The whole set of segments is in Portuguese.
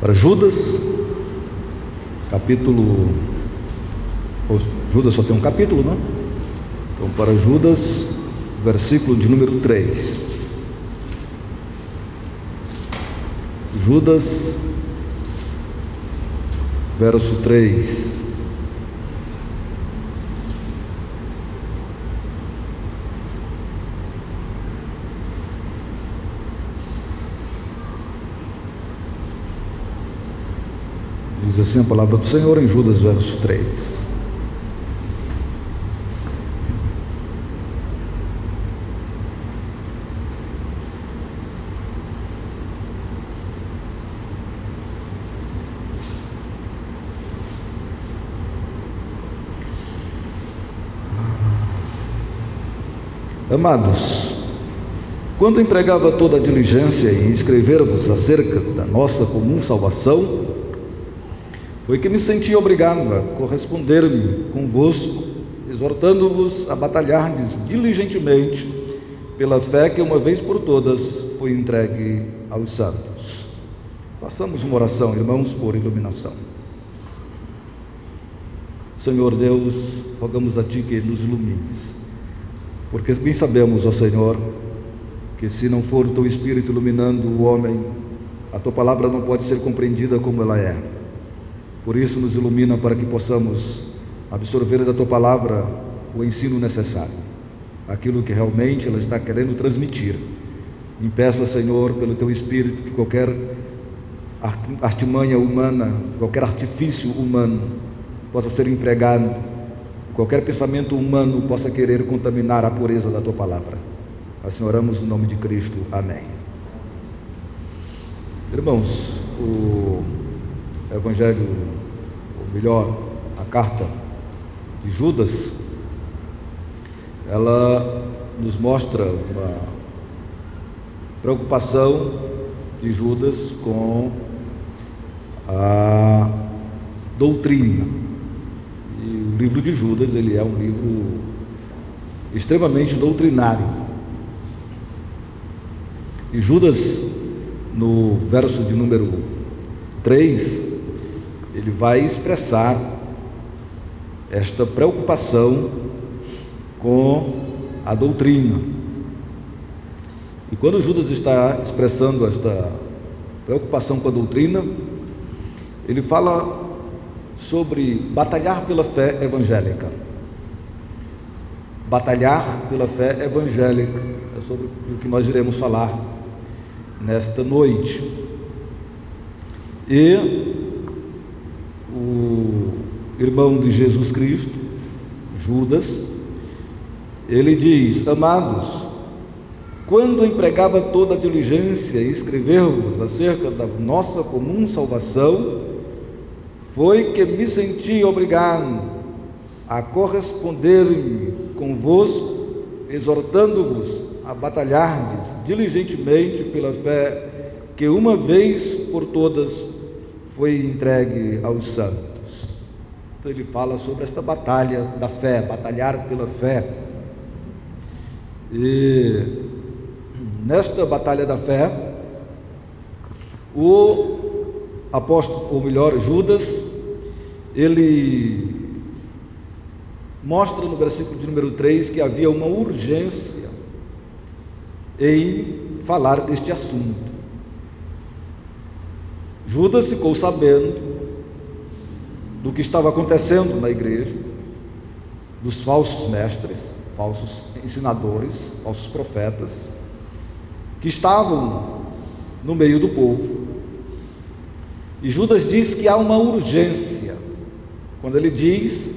Para Judas, Judas só tem um capítulo, não? Então, para Judas, versículo de número 3. Judas, verso 3. Diz assim a palavra do Senhor em Judas, verso 3. Amados, quando empregava toda a diligência em escrever-vos acerca da nossa comum salvação, foi que me senti obrigado a corresponder-me convosco, exortando-vos a batalhardes diligentemente pela fé que uma vez por todas foi entregue aos santos. Façamos uma oração, irmãos, por iluminação. Senhor Deus, rogamos a Ti que nos ilumines, porque bem sabemos, ó Senhor, que se não for o Teu Espírito iluminando o homem, a Tua palavra não pode ser compreendida como ela é. Por isso nos ilumina para que possamos absorver da Tua palavra o ensino necessário, aquilo que realmente ela está querendo transmitir. Impeça, Senhor, pelo Teu Espírito, que qualquer artimanha humana, qualquer artifício humano possa ser empregado, qualquer pensamento humano possa querer contaminar a pureza da Tua palavra. Assim oramos no nome de Cristo. Amém. Irmãos, o Evangelho, ou melhor, a carta de Judas, ela nos mostra uma preocupação de Judas com a doutrina. E o livro de Judas, ele é um livro extremamente doutrinário. E Judas, no verso de número 3, ele vai expressar esta preocupação com a doutrina. E quando Judas está expressando esta preocupação com a doutrina, ele fala sobre batalhar pela fé evangélica. Batalhar pela fé evangélica é sobre o que nós iremos falar nesta noite. E o irmão de Jesus Cristo, Judas, ele diz: amados, quando empregava toda a diligência em escrever-vos acerca da nossa comum salvação, foi que me senti obrigado a corresponder-me convosco, exortando-vos a batalhardes diligentemente pela fé que uma vez por todas foi entregue aos santos. Então ele fala sobre esta batalha da fé, batalhar pela fé. E nesta batalha da fé, o apóstolo, ou melhor, Judas, ele mostra no versículo de número 3 que havia uma urgência em falar deste assunto. Judas ficou sabendo do que estava acontecendo na igreja, dos falsos mestres, falsos ensinadores, falsos profetas, que estavam no meio do povo. E Judas diz que há uma urgência, quando ele diz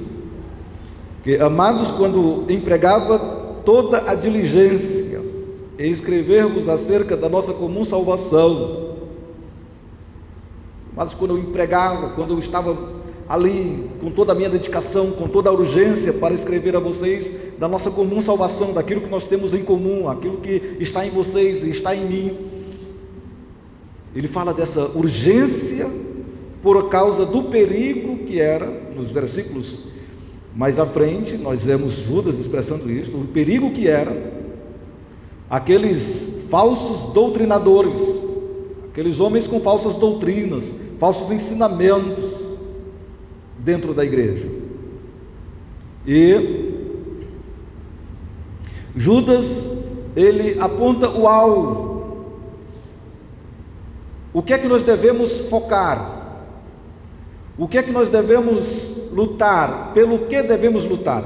que, amados, quando empregava toda a diligência em escrever-vos acerca da nossa comum salvação, mas quando eu empregava, quando eu estava ali com toda a minha dedicação, com toda a urgência para escrever a vocês da nossa comum salvação, daquilo que nós temos em comum, aquilo que está em vocês e está em mim, ele fala dessa urgência por causa do perigo que era, nos versículos mais à frente, nós vemos Judas expressando isso, o perigo que era aqueles falsos doutrinadores, aqueles homens com falsas doutrinas, falsos ensinamentos dentro da igreja. E Judas, ele aponta o alvo. O que é que nós devemos focar? O que é que nós devemos lutar? Pelo que devemos lutar?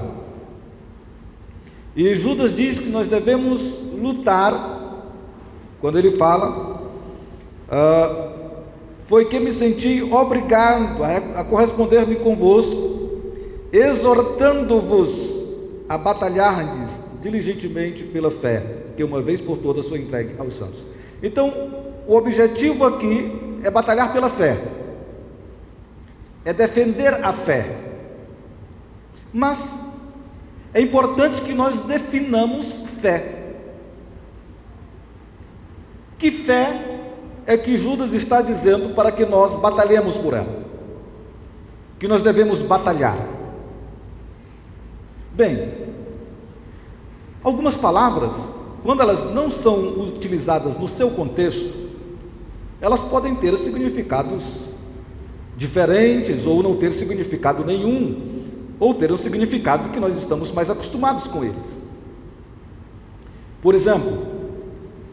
E Judas diz que nós devemos lutar, quando ele fala, foi que me senti obrigado a corresponder-me convosco, exortando-vos a batalhardes diligentemente pela fé, que uma vez por todas foi entregue aos santos. Então, o objetivo aqui é batalhar pela fé, é defender a fé. Mas é importante que nós definamos fé. Que fé é que Judas está dizendo para que nós batalhemos por ela? Que nós devemos batalhar? Bem, algumas palavras, quando elas não são utilizadas no seu contexto, elas podem ter significados diferentes, ou não ter significado nenhum, ou ter um significado que nós estamos mais acostumados com eles. Por exemplo,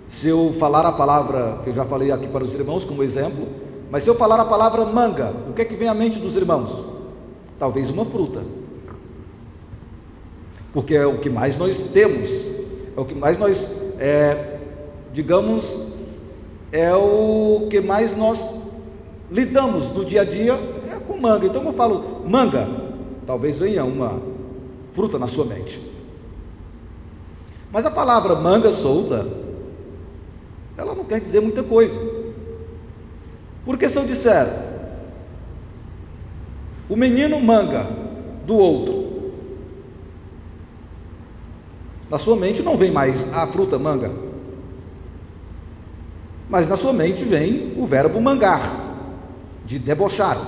se eu falar a palavra, que eu já falei aqui para os irmãos como exemplo, mas se eu falar a palavra manga, o que é que vem à mente dos irmãos? Talvez uma fruta, porque é o que mais nós temos, é o que mais nós, digamos, é o que mais nós lidamos no dia a dia, é com manga. Então eu falo manga, talvez venha uma fruta na sua mente. Mas a palavra manga solta, ela não quer dizer muita coisa. Porque se eu disser o menino manga do outro, na sua mente não vem mais a fruta manga, mas na sua mente vem o verbo mangar, de debochar.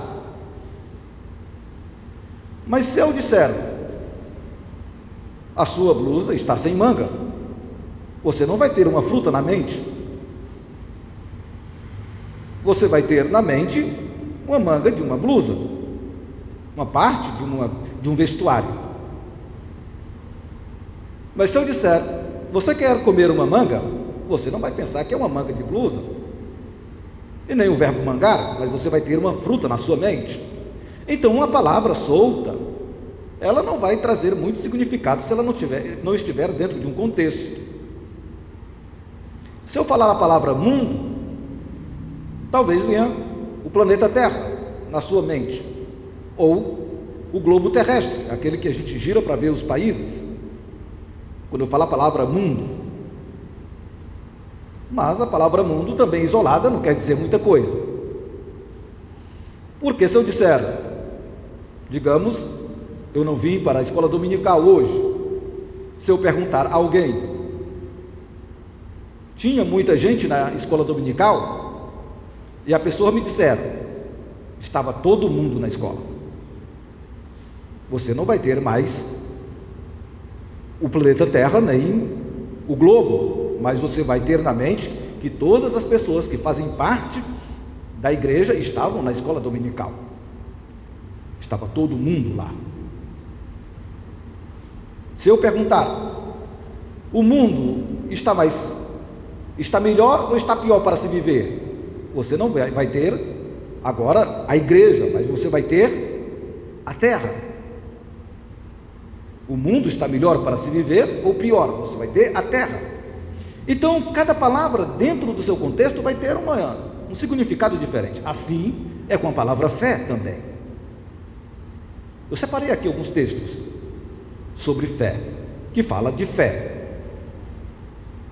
Mas se eu disser a sua blusa está sem manga, você não vai ter uma fruta na mente, você vai ter na mente uma manga de uma blusa, uma parte de um vestuário. Mas se eu disser, você quer comer uma manga, você não vai pensar que é uma manga de blusa, e nem o verbo mangar, mas você vai ter uma fruta na sua mente. Então, uma palavra solta, ela não vai trazer muito significado se ela não estiver dentro de um contexto. Se eu falar a palavra mundo, talvez venha o planeta Terra na sua mente, ou o globo terrestre, aquele que a gente gira para ver os países, quando eu falar a palavra mundo. Mas a palavra mundo também isolada não quer dizer muita coisa. Porque se eu disser, digamos, eu não vim para a escola dominical hoje, se eu perguntar a alguém, tinha muita gente na escola dominical? E a pessoa me disser, estava todo mundo na escola. Você não vai ter mais o planeta Terra, nem o globo, mas você vai ter na mente que todas as pessoas que fazem parte da igreja estavam na escola dominical. Estava todo mundo lá. Se eu perguntar, o mundo está melhor ou está pior para se viver? Você não vai ter agora a igreja, mas você vai ter a terra. O mundo está melhor para se viver ou pior? Você vai ter a terra. Então, cada palavra dentro do seu contexto vai ter um significado diferente. Assim é com a palavra fé também. Eu separei aqui alguns textos sobre fé, que fala de fé.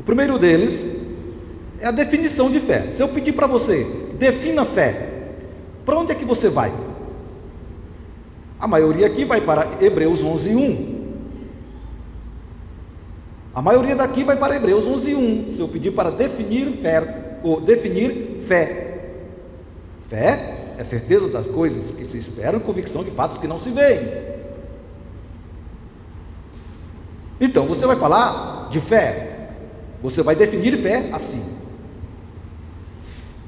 O primeiro deles é a definição de fé. Se eu pedir para você, defina fé, para onde é que você vai? A maioria aqui vai para Hebreus 11:1. A maioria daqui vai para Hebreus 11:1. Se eu pedir para definir fé, fé é certeza das coisas que se esperam, convicção de fatos que não se veem. Então você vai falar de fé, você vai definir fé assim.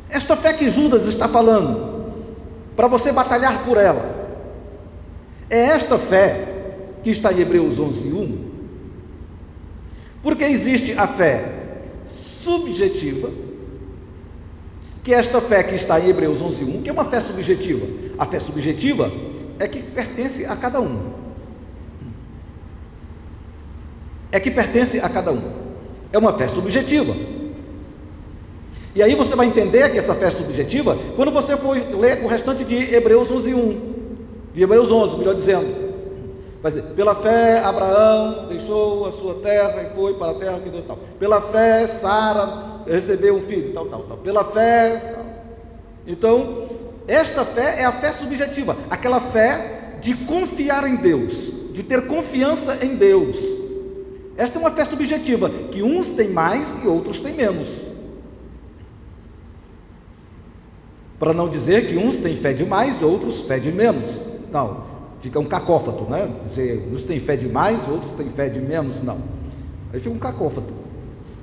Esta fé que Judas está falando para você batalhar por ela. É esta fé que está em Hebreus 11:1, porque existe a fé subjetiva, que é esta fé que está em Hebreus 11:1, que é uma fé subjetiva. A fé subjetiva é que pertence a cada um. É uma fé subjetiva. E aí você vai entender que essa fé subjetiva, quando você for ler o restante de Hebreus 11:1, de Hebreus 11, melhor dizendo, vai dizer: pela fé Abraão deixou a sua terra e foi para a terra que Deus tal. Pela fé Sara recebeu um filho, tal. Pela fé. Então, esta fé é a fé subjetiva, aquela fé de confiar em Deus, de ter confiança em Deus. Esta é uma fé subjetiva, que uns têm mais e outros têm menos. Para não dizer que uns têm fé de mais e outros fé de menos. Não, fica um cacófato, né? Dizer, uns têm fé de mais, outros têm fé de menos, não. Aí fica um cacófato.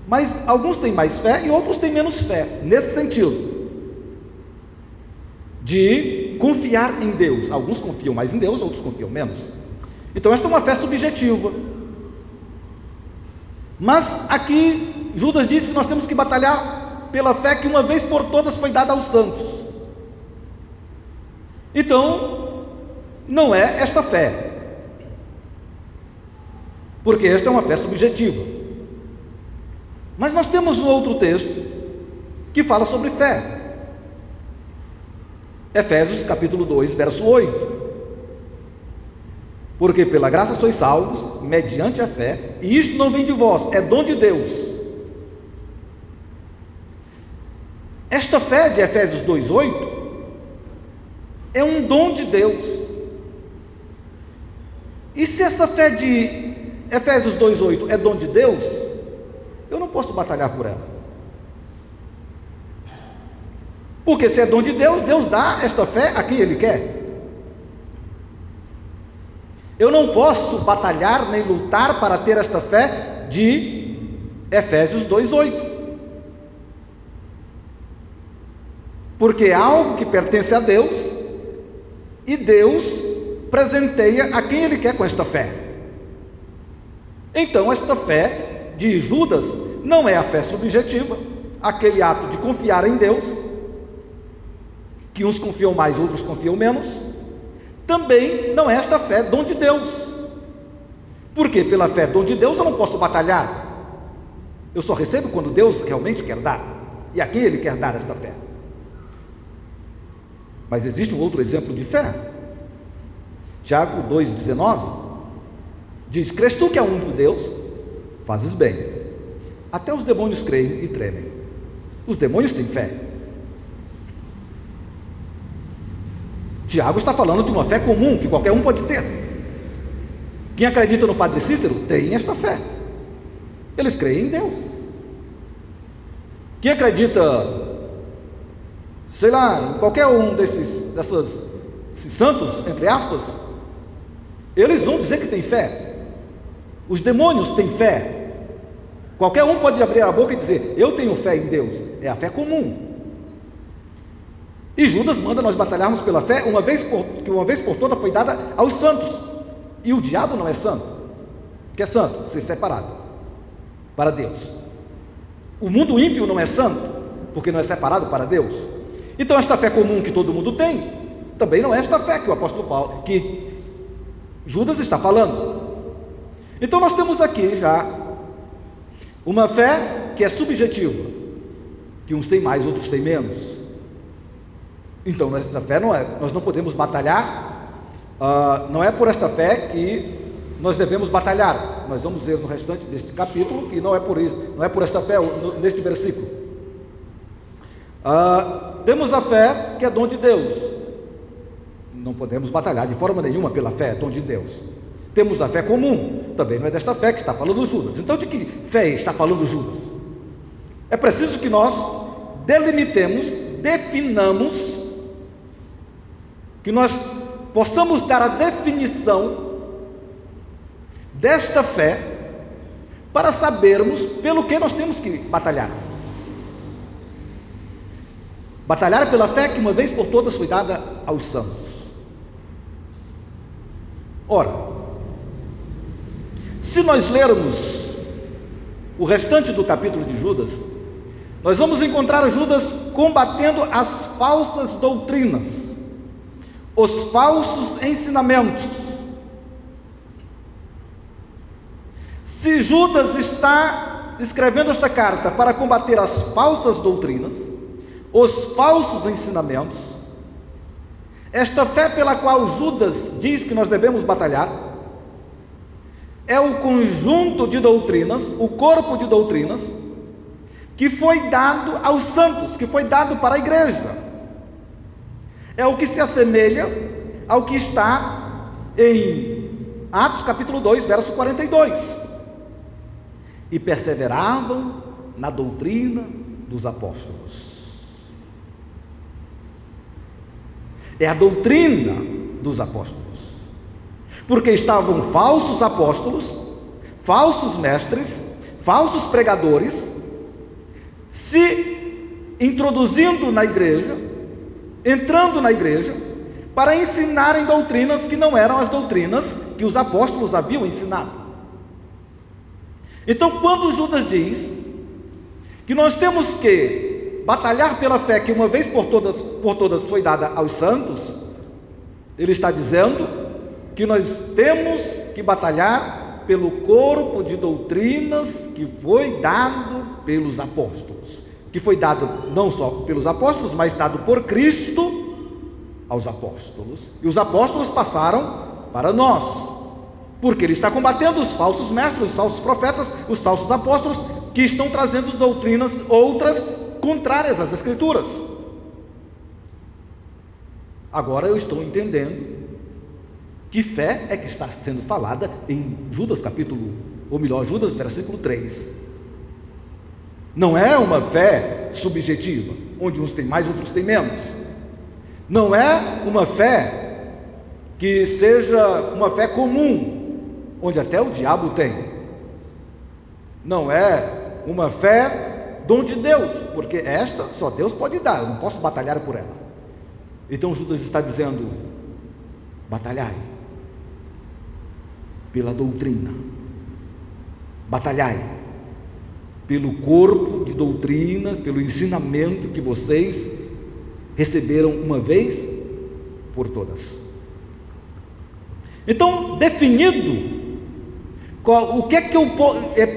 Mas alguns têm mais fé e outros têm menos fé, nesse sentido. De confiar em Deus. Alguns confiam mais em Deus, outros confiam menos. Então esta é uma fé subjetiva. Mas aqui Judas disse que nós temos que batalhar pela fé que uma vez por todas foi dada aos santos. Então, não é esta fé, porque esta é uma fé subjetiva. Mas nós temos um outro texto que fala sobre fé. Efésios capítulo 2, verso 8. Porque pela graça sois salvos, mediante a fé, e isto não vem de vós, é dom de Deus. Esta fé de Efésios 2, 8 é um dom de Deus. E se essa fé de Efésios 2, 8 é dom de Deus, eu não posso batalhar por ela. Porque se é dom de Deus, Deus dá esta fé a quem Ele quer. Eu não posso batalhar nem lutar para ter esta fé de Efésios 2:8. Porque é algo que pertence a Deus e Deus presenteia a quem Ele quer com esta fé. Então esta fé de Judas não é a fé subjetiva, aquele ato de confiar em Deus, que uns confiam mais, outros confiam menos. Também não é esta fé dom de Deus, porque pela fé dom de Deus eu não posso batalhar, eu só recebo quando Deus realmente quer dar, e a quem Ele quer dar esta fé. Mas existe um outro exemplo de fé. Tiago 2,19 diz: crês tu que é o único Deus? Fazes bem, até os demônios creem e tremem. Os demônios têm fé. Tiago está falando de uma fé comum, que qualquer um pode ter. Quem acredita no Padre Cícero tem esta fé. Eles creem em Deus. Quem acredita, sei lá, em qualquer um desses santos, entre aspas, eles vão dizer que tem fé. Os demônios têm fé. Qualquer um pode abrir a boca e dizer: eu tenho fé em Deus. É a fé comum. E Judas manda nós batalharmos pela fé, que uma vez por toda foi dada aos santos. E o diabo não é santo. O que é santo? Ser separado para Deus. O mundo ímpio não é santo, porque não é separado para Deus. Então esta fé comum que todo mundo tem, também não é esta fé que o apóstolo Paulo, que Judas está falando. Então nós temos aqui já uma fé que é subjetiva, que uns têm mais, outros têm menos. Então, nessa fé nós não podemos batalhar, não é por esta fé que nós devemos batalhar. Nós vamos ver no restante deste capítulo que não é por isso, não é por esta fé, neste versículo. Temos a fé que é dom de Deus. Não podemos batalhar de forma nenhuma pela fé, é dom de Deus. Temos a fé comum, também não é desta fé que está falando Judas. Então, de que fé está falando Judas? É preciso que nós delimitemos, definamos, que nós possamos dar a definição desta fé, para sabermos pelo que nós temos que batalhar. Batalhar pela fé que uma vez por todas foi dada aos santos. Ora, se nós lermos o restante do capítulo de Judas, nós vamos encontrar Judas combatendo as falsas doutrinas, os falsos ensinamentos. Se Judas está escrevendo esta carta para combater as falsas doutrinas, os falsos ensinamentos, esta fé pela qual Judas diz que nós devemos batalhar, é o conjunto de doutrinas, o corpo de doutrinas, que foi dado aos santos, que foi dado para a igreja. É o que se assemelha ao que está em Atos capítulo 2, verso 42. E perseveravam na doutrina dos apóstolos. É a doutrina dos apóstolos. Porque estavam falsos apóstolos, falsos mestres, falsos pregadores, se introduzindo na igreja, entrando na igreja, para ensinarem doutrinas que não eram as doutrinas que os apóstolos haviam ensinado. Então, quando Judas diz que nós temos que batalhar pela fé que uma vez por todas foi dada aos santos, ele está dizendo que nós temos que batalhar pelo corpo de doutrinas que foi dado pelos apóstolos, que foi dado não só pelos apóstolos, mas dado por Cristo aos apóstolos, e os apóstolos passaram para nós, porque ele está combatendo os falsos mestres, os falsos profetas, os falsos apóstolos, que estão trazendo doutrinas outras contrárias às Escrituras. Agora eu estou entendendo que fé é que está sendo falada em Judas capítulo, ou melhor, Judas versículo 3. Não é uma fé subjetiva, onde uns têm mais, outros têm menos. Não é uma fé que seja uma fé comum, onde até o diabo tem. Não é uma fé dom de Deus, porque esta só Deus pode dar, eu não posso batalhar por ela. Então Judas está dizendo: batalhai pela doutrina, batalhai pelo corpo de doutrina, pelo ensinamento que vocês receberam uma vez por todas. Então, definido o que é que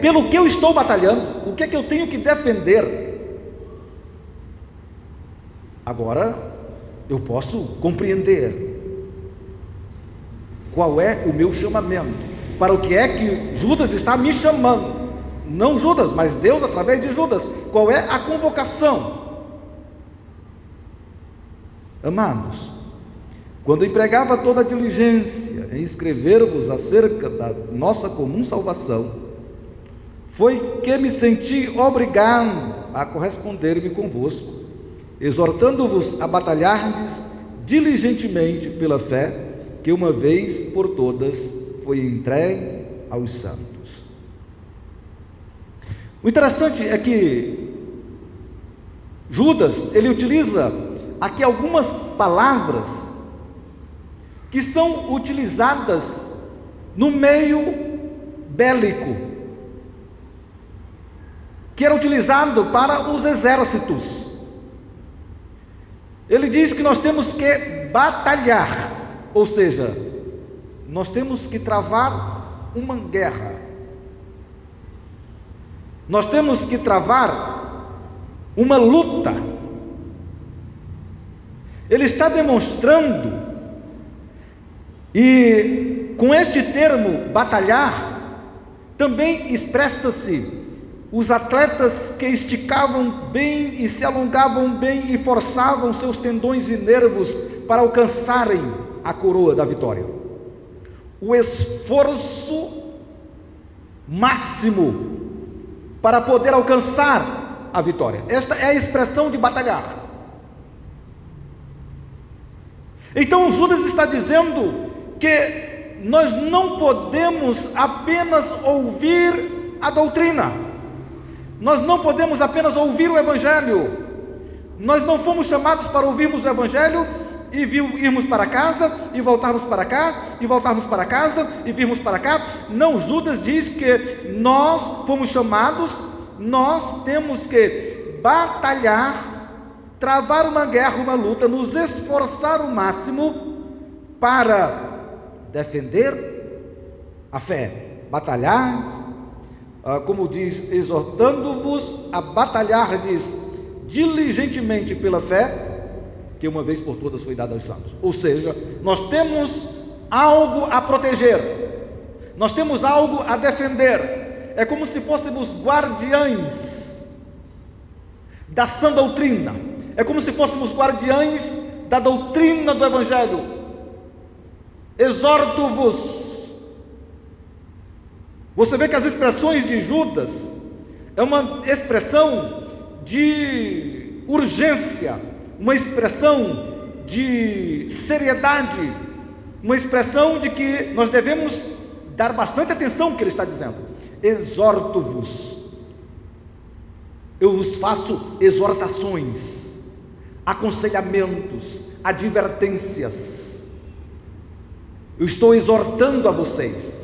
pelo que eu estou batalhando, o que é que eu tenho que defender, agora eu posso compreender qual é o meu chamamento, para o que é que Judas está me chamando. Não Judas, mas Deus através de Judas. Qual é a convocação? Amados, quando empregava toda a diligência em escrever-vos acerca da nossa comum salvação, foi que me senti obrigado a corresponder-me convosco, exortando-vos a batalhardes diligentemente pela fé que uma vez por todas foi entregue aos santos. O interessante é que Judas, ele utiliza aqui algumas palavras que são utilizadas no meio bélico, que era utilizado para os exércitos. Ele diz que nós temos que batalhar, ou seja, nós temos que travar uma guerra, nós temos que travar uma luta. Ele está demonstrando, e com este termo batalhar, também expressa-se os atletas que esticavam bem e se alongavam bem e forçavam seus tendões e nervos para alcançarem a coroa da vitória. O esforço máximo para poder alcançar a vitória. Esta é a expressão de batalhar. Então Judas está dizendo que nós não podemos apenas ouvir a doutrina, nós não podemos apenas ouvir o Evangelho, Nós não fomos chamados para ouvirmos o Evangelho e irmos para casa, e voltarmos para cá, e voltarmos para casa, e virmos para cá. Não, Judas diz que nós fomos chamados, nós temos que batalhar, travar uma guerra, uma luta, nos esforçar o máximo para defender a fé. Batalhar, como diz, exortando-vos a batalhar, diz, diligentemente pela fé, que uma vez por todas foi dada aos santos. Ou seja, nós temos algo a proteger, nós temos algo a defender. É como se fôssemos guardiães da sã doutrina, é como se fôssemos guardiães da doutrina do Evangelho. Exorto-vos. Você vê que as expressões de Judas é uma expressão de urgência, uma expressão de seriedade, uma expressão de que nós devemos dar bastante atenção ao que ele está dizendo. Exorto-vos. Eu vos faço exortações, aconselhamentos, advertências. Eu estou exortando a vocês,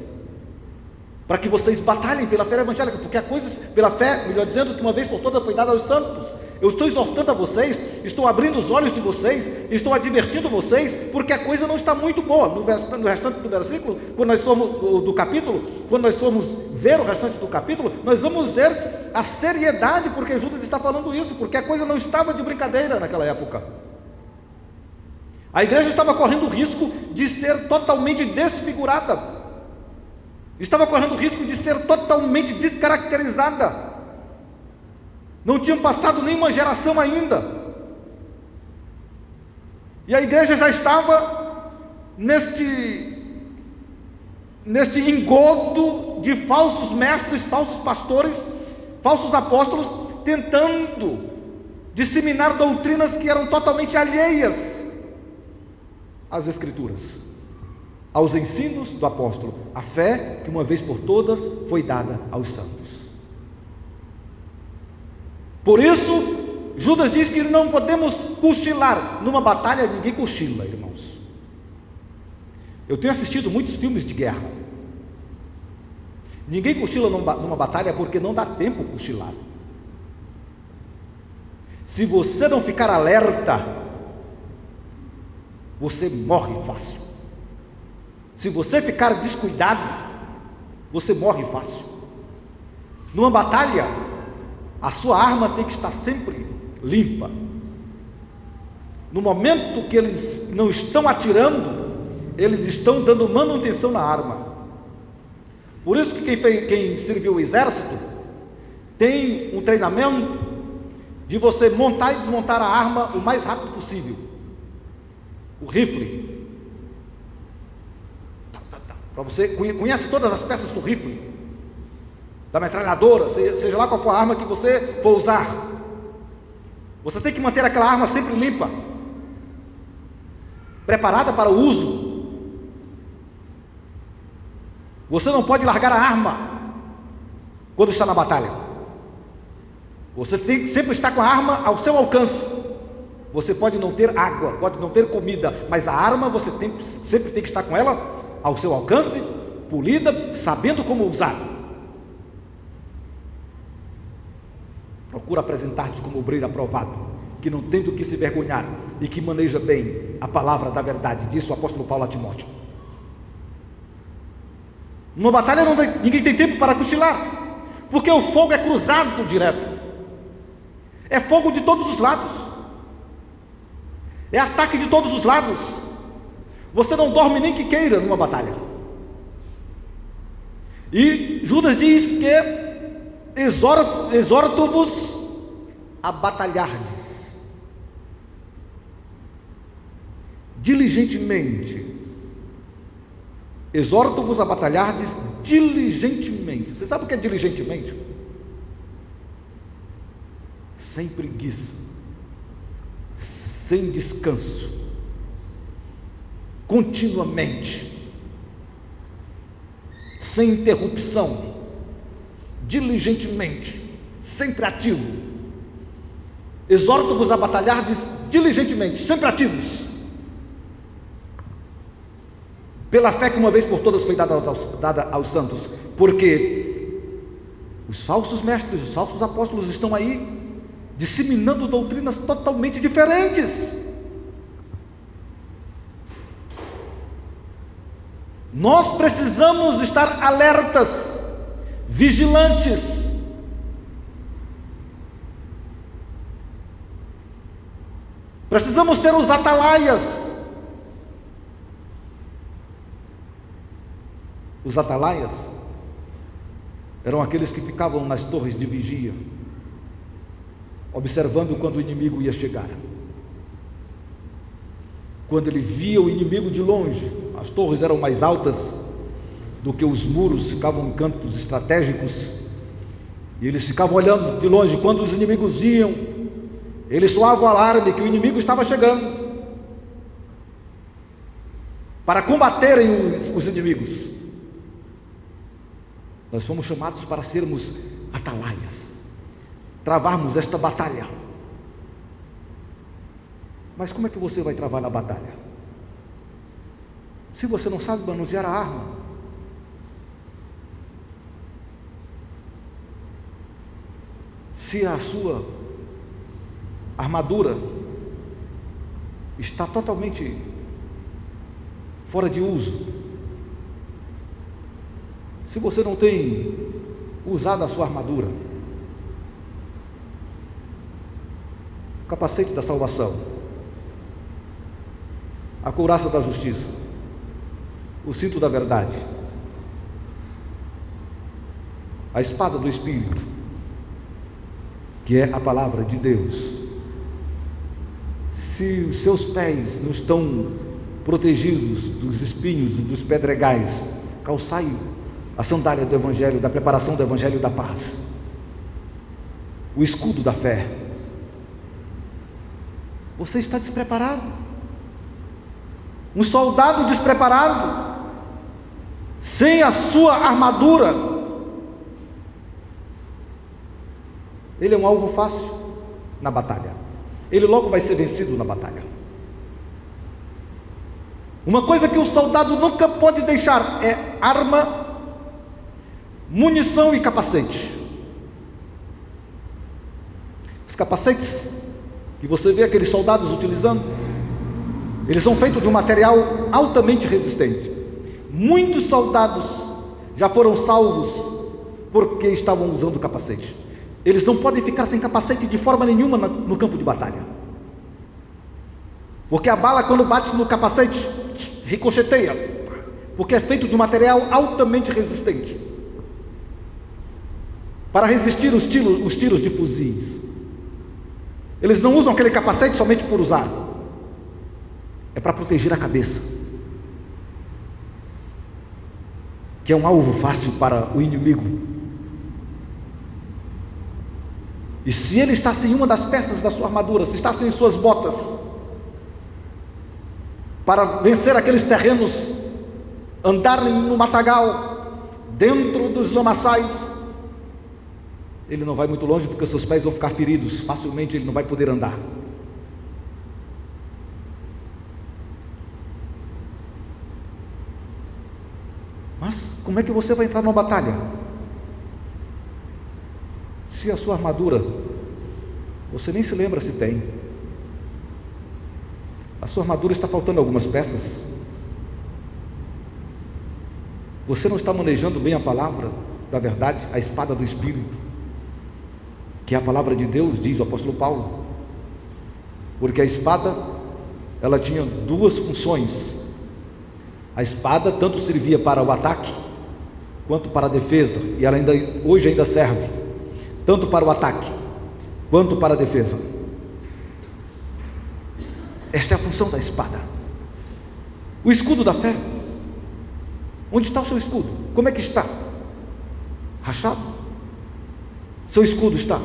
para que vocês batalhem pela fé evangélica, porque há coisas, pela fé, melhor dizendo, que uma vez por todas foi dada aos santos. Eu estou exortando a vocês, estou abrindo os olhos de vocês, estou advertindo vocês, porque a coisa não está muito boa. No restante do versículo, quando nós formos do capítulo, quando nós formos ver o restante do capítulo, nós vamos ver a seriedade, porque Judas está falando isso, porque a coisa não estava de brincadeira naquela época. A igreja estava correndo o risco de ser totalmente desfigurada, estava correndo o risco de ser totalmente descaracterizada. Não tinham passado nenhuma geração ainda, e a igreja já estava neste engodo de falsos mestres, falsos pastores, falsos apóstolos, tentando disseminar doutrinas que eram totalmente alheias às Escrituras, aos ensinos do apóstolo, a fé que uma vez por todas foi dada aos santos. Por isso, Judas diz que não podemos cochilar. Numa batalha ninguém cochila, irmãos. Eu tenho assistido muitos filmes de guerra. Ninguém cochila numa batalha porque não dá tempo cochilar. Se você não ficar alerta, você morre fácil. Se você ficar descuidado, você morre fácil. Numa batalha, a sua arma tem que estar sempre limpa. No momento que eles não estão atirando, eles estão dando manutenção na arma. Por isso que quem serviu o exército tem um treinamento de você montar e desmontar a arma o mais rápido possível. O rifle. Para você conhece todas as peças do rifle, da metralhadora, seja lá qual for a arma que você for usar. Você tem que manter aquela arma sempre limpa, preparada para o uso. Você não pode largar a arma quando está na batalha. Você tem que sempre estar com a arma ao seu alcance. Você pode não ter água, pode não ter comida, mas a arma você sempre tem que estar com ela ao seu alcance, polida, sabendo como usar. Procura apresentar-te como obreiro aprovado, que não tem do que se vergonhar e que maneja bem a palavra da verdade, disse o apóstolo Paulo a Timóteo. Numa batalha ninguém tem tempo para cochilar, porque o fogo é cruzado direto, é fogo de todos os lados, é ataque de todos os lados. Você não dorme nem que queira numa batalha. E Judas diz que exorto-vos a batalhardes diligentemente. Exorto-vos a batalhardes diligentemente. Você sabe o que é diligentemente? Sem preguiça, sem descanso, continuamente, sem interrupção, diligentemente, sempre ativo. Exorto-vos a batalhar diligentemente, sempre ativos, pela fé que uma vez por todas foi dada aos santos, porque os falsos mestres, os falsos apóstolos estão aí disseminando doutrinas totalmente diferentes. Nós precisamos estar alertas, vigilantes. Precisamos ser os atalaias. Os atalaias eram aqueles que ficavam nas torres de vigia, observando quando o inimigo ia chegar. Quando ele via o inimigo de longe, as torres eram mais altas do que os muros, ficavam em cantos estratégicos, e eles ficavam olhando de longe. Quando os inimigos iam, eles soavam o alarme que o inimigo estava chegando, para combaterem os inimigos. Nós fomos chamados para sermos atalaias, travarmos esta batalha. Mas como é que você vai travar na batalha? Se você não sabe manusear a arma, se a sua armadura está totalmente fora de uso, se você não tem usado a sua armadura, o capacete da salvação, a couraça da justiça, o cinto da verdade, a espada do Espírito, que é a palavra de Deus, se os seus pés não estão protegidos dos espinhos e dos pedregais, calçai a sandália do Evangelho, da preparação do Evangelho da paz, o escudo da fé. Você está despreparado. Um soldado despreparado, sem a sua armadura, ele é um alvo fácil na batalha. Ele logo vai ser vencido na batalha. Uma coisa que o soldado nunca pode deixar é arma, munição e capacete. Os capacetes que você vê aqueles soldados utilizando, eles são feitos de um material altamente resistente. Muitos soldados já foram salvos porque estavam usando capacete. Eles não podem ficar sem capacete de forma nenhuma no campo de batalha, porque a bala, quando bate no capacete, ricocheteia, porque é feito de um material altamente resistente, para resistir os tiros de fuzis. Eles não usam aquele capacete somente por usar, é para proteger a cabeça, que é um alvo fácil para o inimigo. E se ele está sem uma das peças da sua armadura, se está sem suas botas, para vencer aqueles terrenos, andar no matagal, dentro dos lamaçais, ele não vai muito longe, porque seus pés vão ficar feridos, facilmente ele não vai poder andar. Mas como é que você vai entrar numa batalha se a sua armadura você nem se lembra se tem? A sua armadura está faltando algumas peças. Você não está manejando bem a palavra da verdade, a espada do Espírito, que é a palavra de Deus, diz o apóstolo Paulo. Porque a espada, ela tinha duas funções. A espada tanto servia para o ataque quanto para a defesa, e ela hoje ainda serve tanto para o ataque quanto para a defesa. Esta é a função da espada. O escudo da fé, onde está o seu escudo? Como é que está? Rachado? Seu escudo está?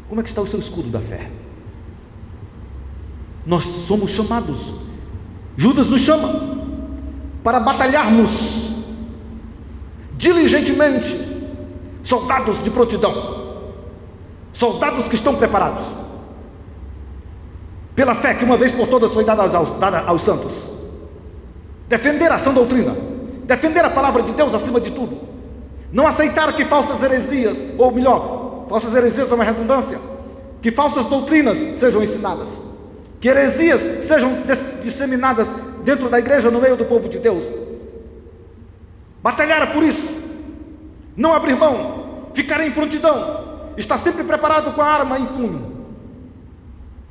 Como é que está o seu escudo da fé? Nós somos chamados, Judas nos chama para batalharmos diligentemente, soldados de prontidão. soldados que estão preparados, pela fé que uma vez por todas foi dada aos santos. Defender a sã doutrina, defender a palavra de Deus acima de tudo, não aceitar que falsas heresias, ou melhor, falsas heresias é uma redundância, que falsas doutrinas sejam ensinadas, que heresias sejam disseminadas dentro da igreja, no meio do povo de Deus. Batalhar por isso, não abrir mão, ficar em prontidão, estar sempre preparado com a arma em punho,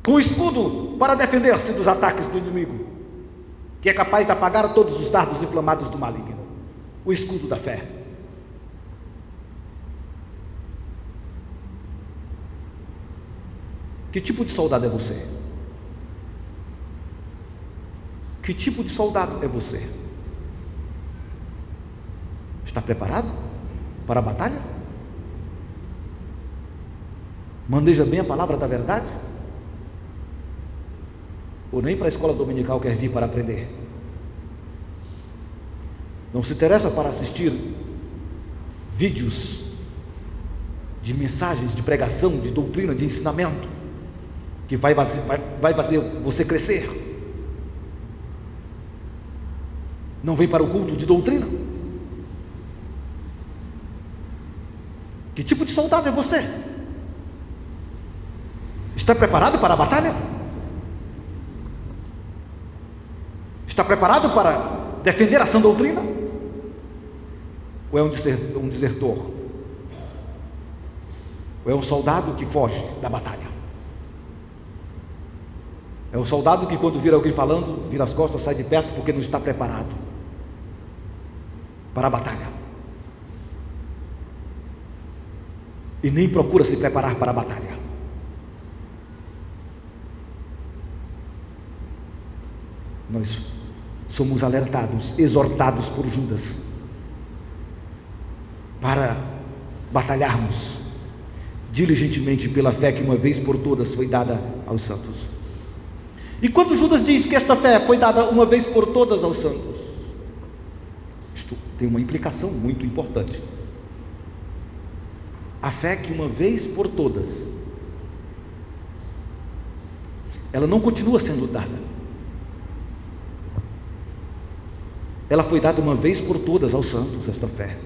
com o escudo para defender-se dos ataques do inimigo, que é capaz de apagar todos os dardos inflamados do maligno. O escudo da fé. Que tipo de soldado é você? Que tipo de soldado é você? Está preparado para a batalha? Maneja bem a palavra da verdade? Ou nem para a escola dominical quer vir para aprender? Não se interessa para assistir vídeos de mensagens, de pregação, de doutrina, de ensinamento, que vai fazer você crescer? Não vem para o culto de doutrina? Que tipo de soldado é você? Está preparado para a batalha? Está preparado para defender a sã doutrina? Ou é um desertor? Ou é um soldado que foge da batalha? É um soldado que, quando vira alguém falando, vira as costas, sai de perto porque não está preparado para a batalha, e nem procura se preparar para a batalha. Nós somos alertados, exortados por Judas para batalharmos diligentemente pela fé que uma vez por todas foi dada aos santos. E quando Judas diz que esta fé foi dada uma vez por todas aos santos, isto tem uma implicação muito importante. A fé que uma vez por todas, ela não continua sendo dada. Ela foi dada uma vez por todas aos santos, esta fé.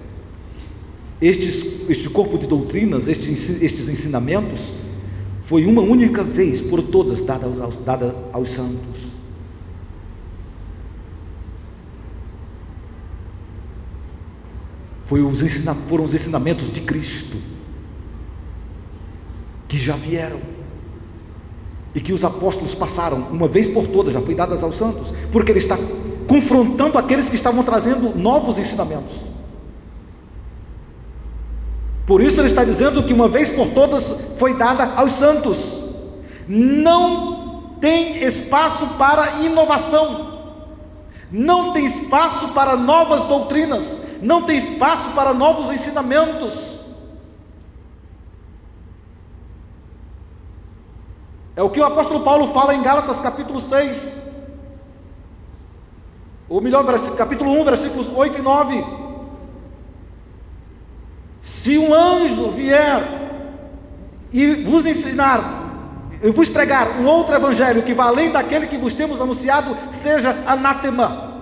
Este corpo de doutrinas, estes ensinamentos, foi uma única vez por todas dada aos santos. Foram os ensinamentos de Cristo, que já vieram, e que os apóstolos passaram, uma vez por todas, já foi dadas aos santos, porque ele está confrontando aqueles que estavam trazendo novos ensinamentos. Por isso ele está dizendo que uma vez por todas foi dada aos santos. Não tem espaço para inovação, não tem espaço para novas doutrinas, não tem espaço para novos ensinamentos. É o que o apóstolo Paulo fala em Gálatas capítulo 6, ou melhor, capítulo 1, versículos 8 e 9. Se um anjo vier e vos ensinar, e vos pregar um outro evangelho que vá além daquele que vos temos anunciado, seja anátema.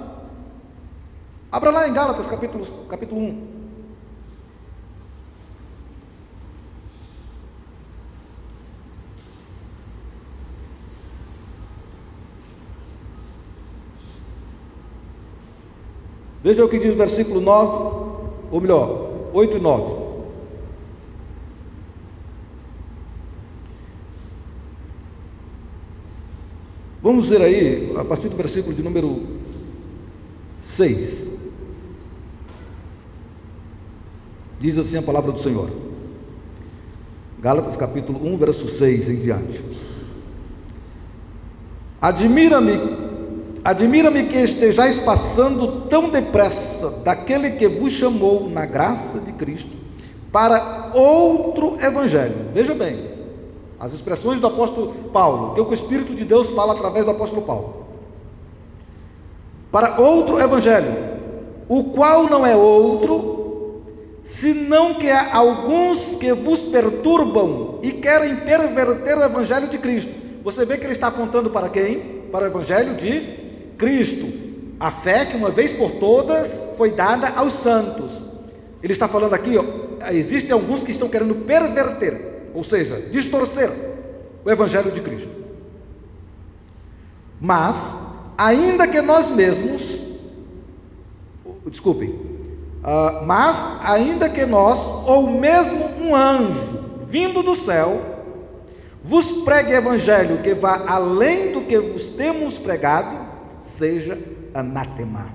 Abra lá em Gálatas capítulo 1. Veja o que diz o versículo 9, ou melhor, 8 e 9. Vamos ver aí, a partir do versículo de número 6. Diz assim a palavra do Senhor. Gálatas capítulo 1, verso 6 em diante. Admira-me que estejais passando tão depressa daquele que vos chamou na graça de Cristo para outro evangelho. Veja bem, as expressões do apóstolo Paulo, que o Espírito de Deus fala através do apóstolo Paulo. Para outro evangelho, o qual não é outro, senão que há alguns que vos perturbam e querem perverter o Evangelho de Cristo. Você vê que ele está apontando para quem? Para o Evangelho de Cristo. A fé que uma vez por todas foi dada aos santos. Ele está falando aqui, existem alguns que estão querendo perverter, ou seja, distorcer o Evangelho de Cristo. Mas, ainda que nós mesmos, mas ainda que nós, ou mesmo um anjo vindo do céu, vos pregue Evangelho que vá além do que vos temos pregado, seja anátema.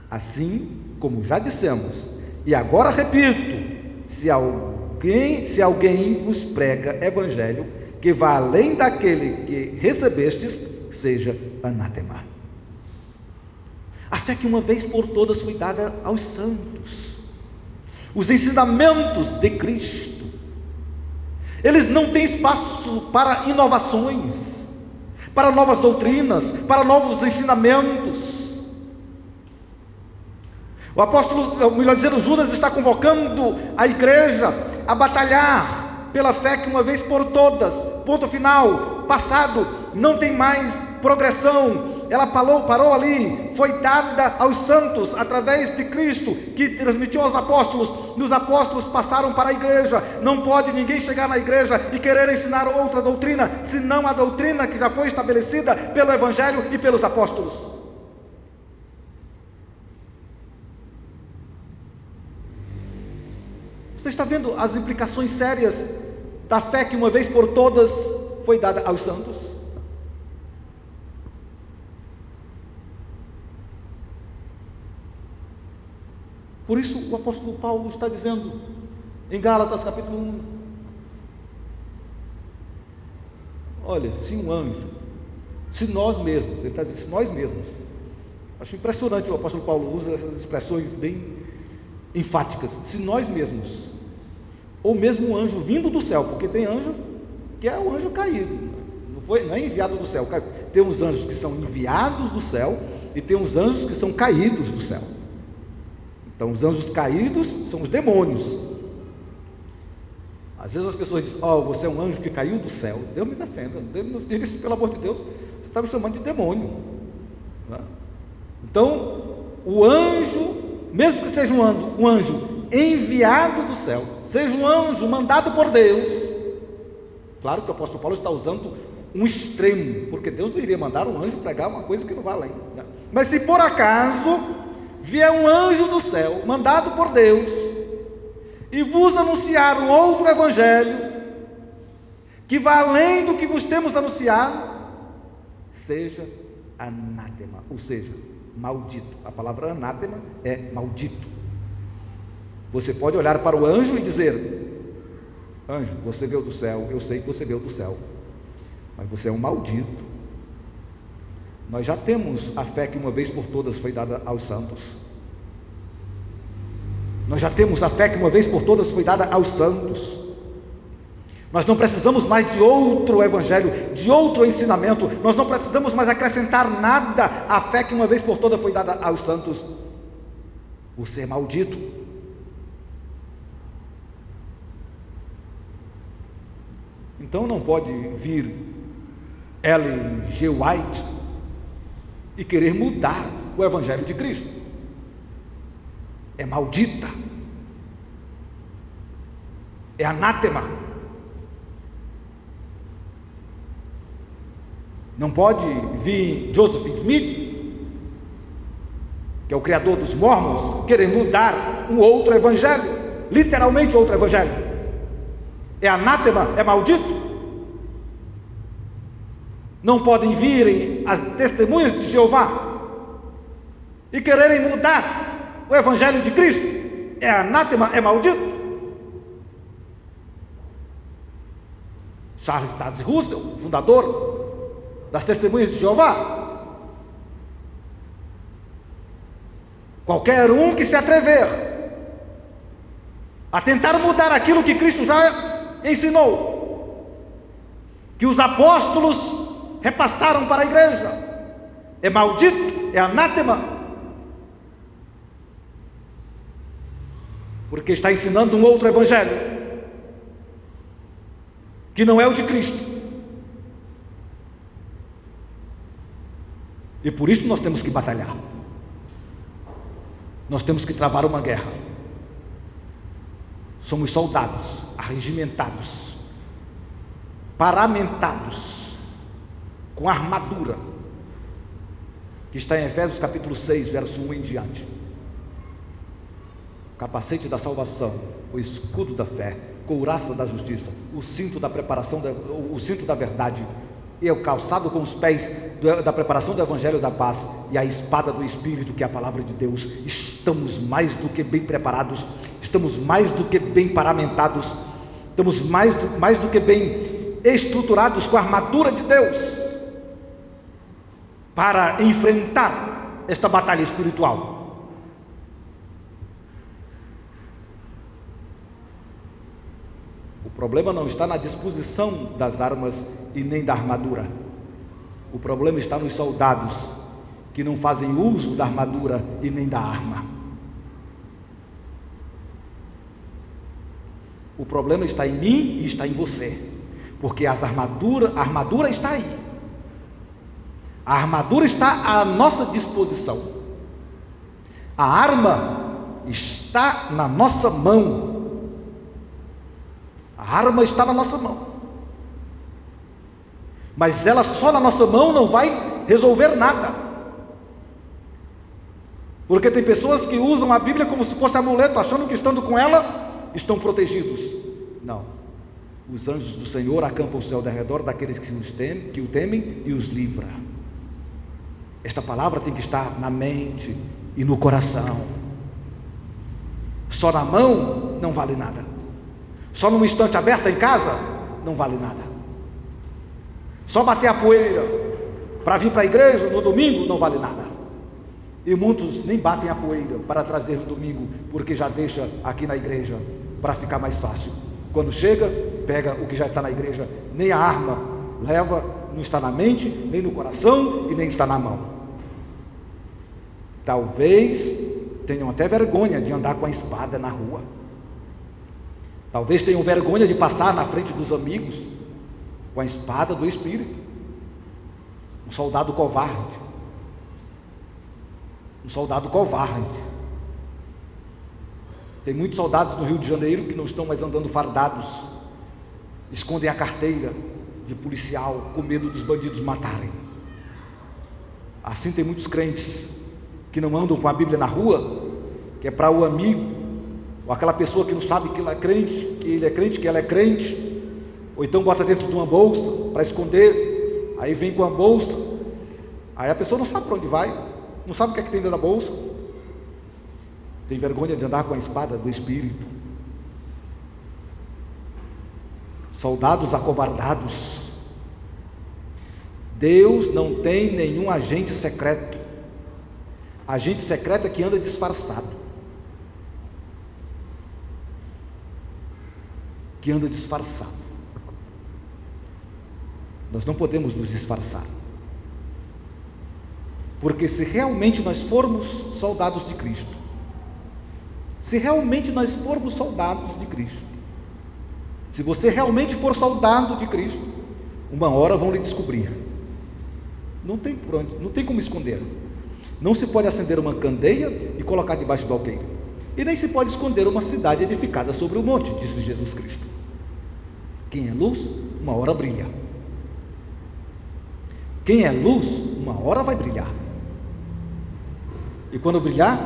Assim como já dissemos, e agora repito, se alguém vos prega Evangelho que vá além daquele que recebestes, seja anátema. A fé que uma vez por todas foi dada aos santos, os ensinamentos de Cristo, eles não têm espaço para inovações, para novas doutrinas, para novos ensinamentos. O apóstolo, melhor dizendo, Judas está convocando a igreja a batalhar pela fé que uma vez por todas, ponto final, passado, não tem mais progressão. Ela parou ali, foi dada aos santos através de Cristo, que transmitiu aos apóstolos, e os apóstolos passaram para a igreja. Não pode ninguém chegar na igreja e querer ensinar outra doutrina, senão a doutrina que já foi estabelecida pelo Evangelho e pelos apóstolos. Você está vendo as implicações sérias da fé que uma vez por todas foi dada aos santos? Por isso o apóstolo Paulo está dizendo em Gálatas capítulo 1, olha, se um anjo, se nós mesmos, ele está dizendo, se nós mesmos, acho impressionante, o apóstolo Paulo usa essas expressões bem enfáticas, se nós mesmos, ou mesmo um anjo vindo do céu, porque tem anjo que é o anjo caído, não é enviado do céu, tem uns anjos que são enviados do céu, e tem uns anjos que são caídos do céu. Então, os anjos caídos são os demônios. Às vezes as pessoas dizem, você é um anjo que caiu do céu. Deus me defenda, Deus, pelo amor de Deus, você está me chamando de demônio, né? Então, o anjo, mesmo que seja um anjo enviado do céu, seja um anjo mandado por Deus, claro que o apóstolo Paulo está usando um extremo, porque Deus não iria mandar um anjo pregar uma coisa que não vai além, né? Mas se por acaso vier um anjo do céu, mandado por Deus, e vos anunciar um outro evangelho, que vá além do que vos temos anunciado, seja anátema, ou seja, maldito. A palavra anátema é maldito. Você pode olhar para o anjo e dizer, anjo, você veio do céu, eu sei que você veio do céu, mas você é um maldito. Nós já temos a fé que uma vez por todas foi dada aos santos. Nós já temos a fé que uma vez por todas foi dada aos santos. Nós não precisamos mais de outro evangelho, de outro ensinamento. Nós não precisamos mais acrescentar nada à fé que uma vez por todas foi dada aos santos. O ser maldito. Então não pode vir Ellen G. White e querer mudar o Evangelho de Cristo. É maldita, é anátema. Não pode vir Joseph Smith, que é o criador dos mormons, querer mudar um outro Evangelho, literalmente outro Evangelho. É anátema, é maldito. Não podem virem as testemunhas de Jeová e quererem mudar o Evangelho de Cristo. É anátema, é maldito. Charles Taze Russell, fundador das Testemunhas de Jeová. Qualquer um que se atrever a tentar mudar aquilo que Cristo já ensinou, que os apóstolos repassaram para a igreja, é maldito, é anátema. porque está ensinando um outro evangelho, que não é o de Cristo. E por isso nós temos que batalhar. Nós temos que travar uma guerra. Somos soldados, arregimentados, paramentados, com armadura, que está em Efésios capítulo 6, verso 1 em diante. O capacete da salvação, o escudo da fé, couraça da justiça, o cinto da preparação, o cinto da verdade, e o calçado com os pés da preparação do evangelho da paz, e a espada do Espírito, que é a palavra de Deus. Estamos mais do que bem preparados, estamos mais do que bem paramentados, estamos mais do que bem estruturados com a armadura de Deus, para enfrentar esta batalha espiritual. O problema não está na disposição das armas e nem da armadura. O problema está nos soldados que não fazem uso da armadura e nem da arma. O problema está em mim e está em você, porque a armadura está aí. A armadura está à nossa disposição. A arma está na nossa mão. A arma está na nossa mão, mas ela só na nossa mão não vai resolver nada, porque tem pessoas que usam a Bíblia como se fosse amuleto, achando que estando com ela estão protegidos. Não, os anjos do Senhor acampam-se ao redor daqueles que o temem e os livra. Esta palavra tem que estar na mente e no coração. Só na mão não vale nada. Só numa estante aberta em casa não vale nada. Só bater a poeira para vir para a igreja no domingo não vale nada. E muitos nem batem a poeira para trazer no domingo, porque já deixa aqui na igreja para ficar mais fácil. Quando chega, pega o que já está na igreja. Nem a arma leva, não está na mente, nem no coração e nem está na mão. Talvez tenham até vergonha de andar com a espada na rua. Talvez tenham vergonha de passar na frente dos amigos com a espada do Espírito. Um soldado covarde. Um soldado covarde. Tem muitos soldados no Rio de Janeiro que não estão mais andando fardados, escondem a carteira de policial com medo dos bandidos matarem. Assim tem muitos crentes que não andam com a Bíblia na rua, que é para o amigo, ou aquela pessoa que não sabe que ele é crente, que ela é crente, ou então bota dentro de uma bolsa para esconder, aí vem com a bolsa, aí a pessoa não sabe para onde vai, não sabe o que é que tem dentro da bolsa, tem vergonha de andar com a espada do Espírito. Soldados acovardados. Deus não tem nenhum agente secreto. Agente secreto é que anda disfarçado. Que anda disfarçado. Nós não podemos nos disfarçar, porque se realmente nós formos soldados de Cristo, se realmente nós formos soldados de Cristo, se você realmente for soldado de Cristo, uma hora vão lhe descobrir. Não tem por onde, não tem como esconder. Não se pode acender uma candeia e colocar debaixo do alqueire, e nem se pode esconder uma cidade edificada sobre o monte, disse Jesus Cristo. Quem é luz, uma hora brilha. Quem é luz, uma hora vai brilhar. E quando brilhar,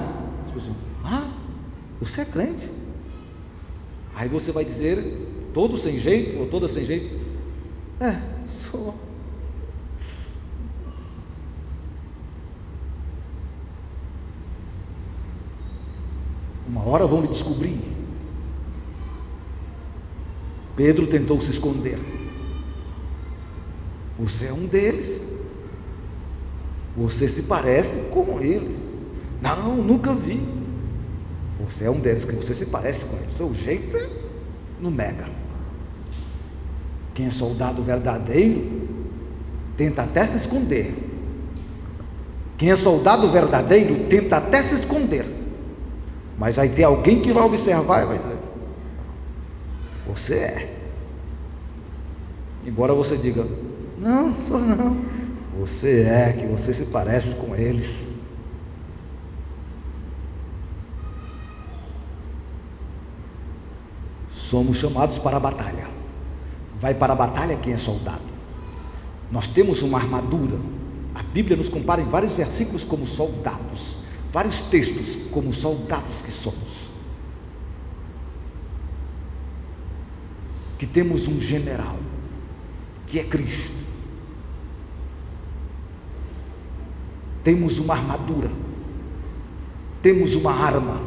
as pessoas vão, você é crente. Aí você vai dizer, todo sem jeito, ou toda sem jeito, sou. Uma hora vão lhe descobrir. Pedro tentou se esconder. Você é um deles. Você se parece com eles. Não, nunca vi. Você é um deles, que você se parece com eles. O seu jeito não nega. Quem é soldado verdadeiro tenta até se esconder. Quem é soldado verdadeiro tenta até se esconder. Mas vai ter alguém que vai observar e vai dizer: você é. Embora você diga: não, sou não. Você é, que você se parece com eles. Somos chamados para a batalha. Vai para a batalha quem é soldado. Nós temos uma armadura. A Bíblia nos compara em vários versículos como soldados, vários textos como soldados que somos. Que temos um general, que é Cristo. Temos uma armadura, temos uma arma,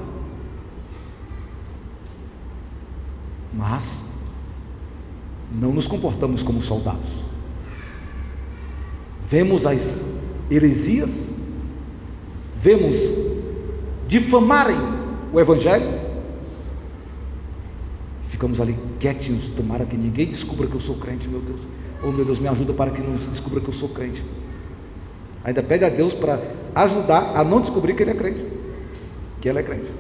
mas não nos comportamos como soldados. Vemos as heresias, vemos difamarem o Evangelho, ficamos ali quietinhos, tomara que ninguém descubra que eu sou crente, meu Deus. Oh meu Deus, me ajuda para que não se descubra que eu sou crente. Ainda pede a Deus para ajudar a não descobrir que ele é crente, que ela é crente.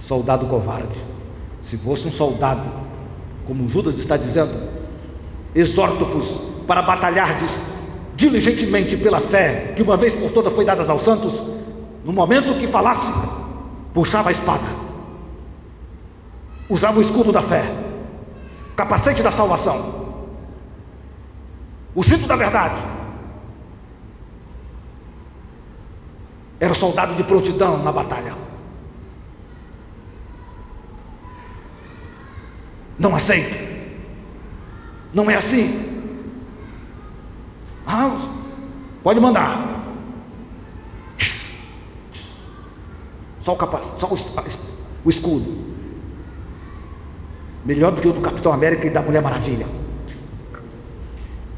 Soldado covarde. Se fosse um soldado, como Judas está dizendo, exorto-vos para batalhardes diligentemente pela fé, que uma vez por todas foi dada aos santos. No momento que falasse, puxava a espada, usava o escudo da fé, capacete da salvação, o cinto da verdade. Era o soldado de prontidão na batalha. Não aceito. Não é assim. Pode mandar. Só o capacete, só o escudo. Melhor do que o do Capitão América e da Mulher Maravilha.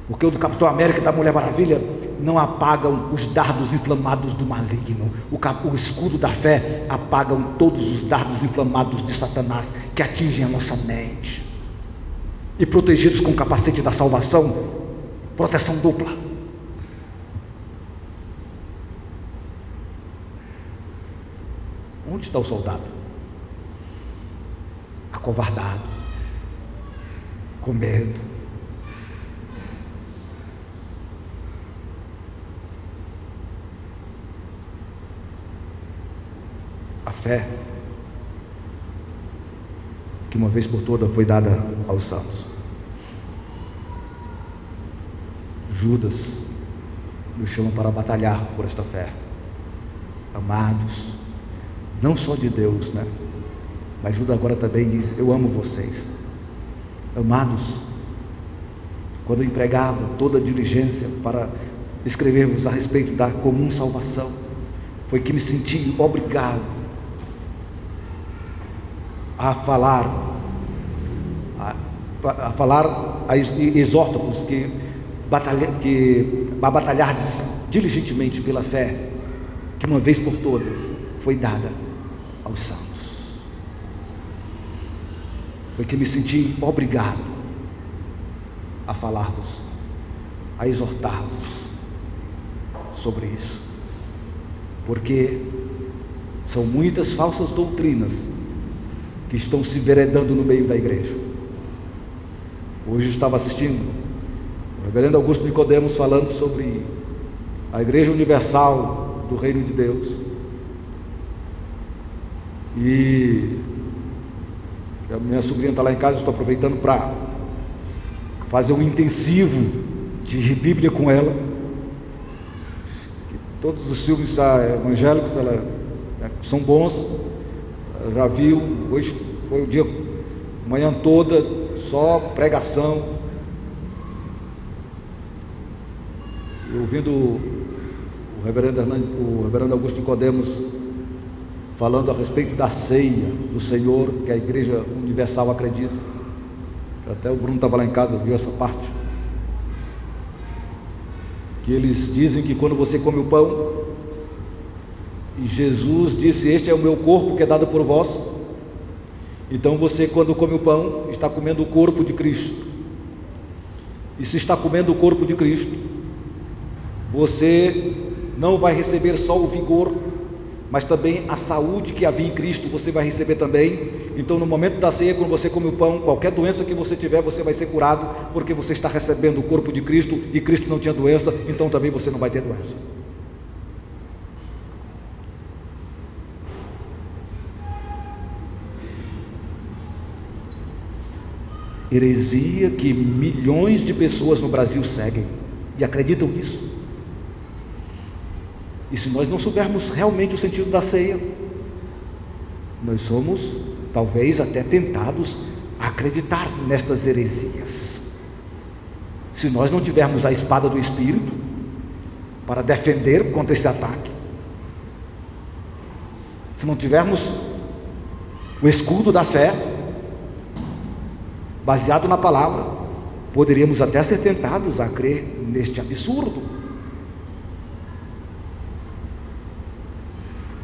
Porque o do Capitão América e da Mulher Maravilha não apagam os dardos inflamados do maligno. O escudo da fé apagam todos os dardos inflamados de Satanás que atingem a nossa mente. E protegidos com o capacete da salvação, proteção dupla. Onde está o soldado? Acovardado, com medo. A fé, que uma vez por todas foi dada aos santos. Judas nos chama para batalhar por esta fé. Amados, não só de Deus, né? Mas Judas agora também diz: eu amo vocês. Amados, quando eu empregava toda a diligência para escrevermos a respeito da comum salvação, foi que me senti obrigado a falar a exorto-vos que batalhardes diligentemente pela fé, que uma vez por todas foi dada aos santos. Foi que me senti obrigado a falar-vos, a exortar-vos sobre isso, porque são muitas falsas doutrinas que estão se veredando no meio da igreja. Hoje estava assistindo o reverendo Augusto Nicodemos falando sobre a Igreja Universal do Reino de Deus, e a minha sobrinha está lá em casa, estou aproveitando para fazer um intensivo de Bíblia com ela. Todos os filmes evangélicos são bons. Ela já viu, hoje foi o dia, manhã toda, só pregação. E ouvindo o reverendo Augusto Nicodemos falando a respeito da ceia do Senhor, que a Igreja Universal acredita. Até o Bruno estava lá em casa, viu essa parte. Que eles dizem que quando você come o pão, e Jesus disse: este é o meu corpo que é dado por vós. Então você, quando come o pão, está comendo o corpo de Cristo. E se está comendo o corpo de Cristo, você não vai receber só o vigor mas também a saúde que havia em Cristo você vai receber também. Então, no momento da ceia, quando você come o pão, qualquer doença que você tiver, você vai ser curado, porque você está recebendo o corpo de Cristo, e Cristo não tinha doença, então também você não vai ter doença. Heresia que milhões de pessoas no Brasil seguem e acreditam nisso. E se nós não soubermos realmente o sentido da ceia, nós somos talvez até tentados a acreditar nestas heresias. Se nós não tivermos a espada do Espírito para defender contra esse ataque, se não tivermos o escudo da fé baseado na palavra, poderíamos até ser tentados a crer neste absurdo.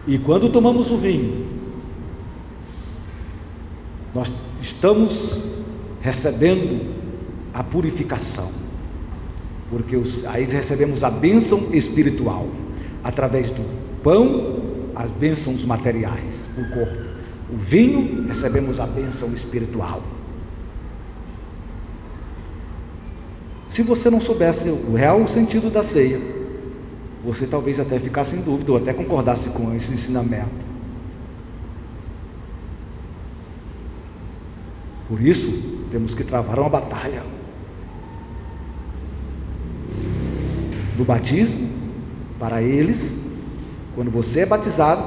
E quando tomamos o vinho, nós estamos recebendo a purificação, porque aí recebemos a bênção espiritual, através do pão, as bênçãos materiais do corpo. O vinho, recebemos a bênção espiritual. Se você não soubesse o real sentido da ceia, você talvez até ficasse em dúvida, ou até concordasse com esse ensinamento. Por isso, temos que travar uma batalha. No batismo, para eles, quando você é batizado,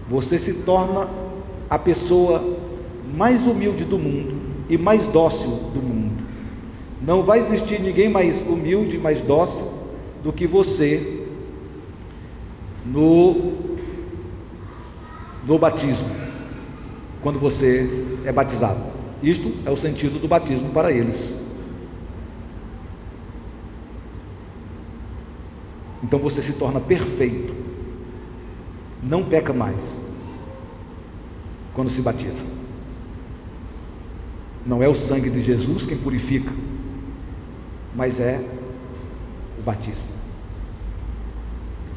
você se torna a pessoa mais humilde do mundo e mais dócil do mundo. Não vai existir ninguém mais humilde, mais dócil do que você no batismo, quando você é batizado. Isto é o sentido do batismo para eles. Então você se torna perfeito, não peca mais quando se batiza. Não é o sangue de Jesus quem purifica, mas é o batismo.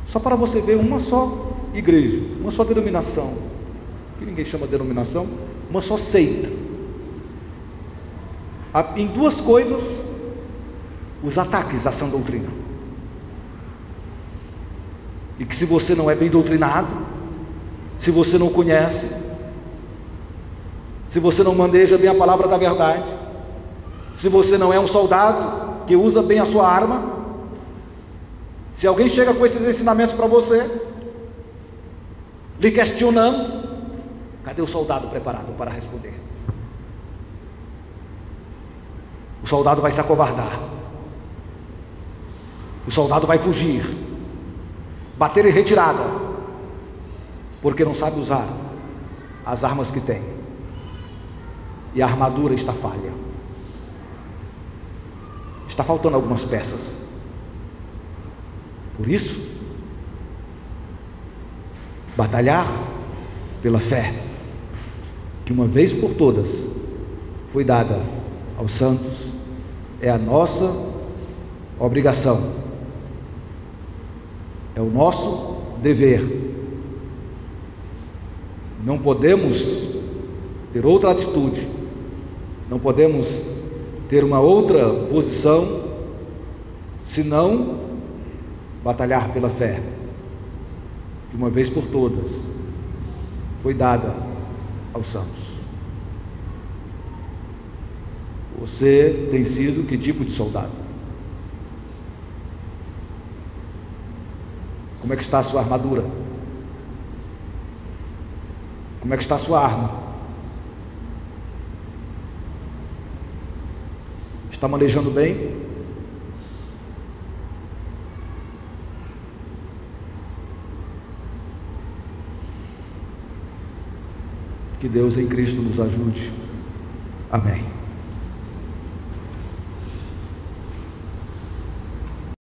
Só para você ver, uma só igreja, uma só denominação, que ninguém chama de denominação, uma só seita. Em duas coisas, os ataques à sã doutrina. E que se você não é bem doutrinado, se você não conhece, se você não maneja bem a palavra da verdade, se você não é um soldado que usa bem a sua arma, se alguém chega com esses ensinamentos para você, lhe questionando, cadê o soldado preparado para responder? O soldado vai se acovardar, o soldado vai fugir, bater em retirada, porque não sabe usar as armas que tem, e a armadura está falha, está faltando algumas peças. Por isso, batalhar pela fé, que uma vez por todas foi dada aos santos, é a nossa obrigação, é o nosso dever. Não podemos ter outra atitude, não podemos ter uma outra posição, senão batalhar pela fé, que uma vez por todas foi dada aos santos. Você tem sido que tipo de soldado? Como é que está a sua armadura? Como é que está a sua arma? Está manejando bem? Que Deus em Cristo nos ajude. Amém.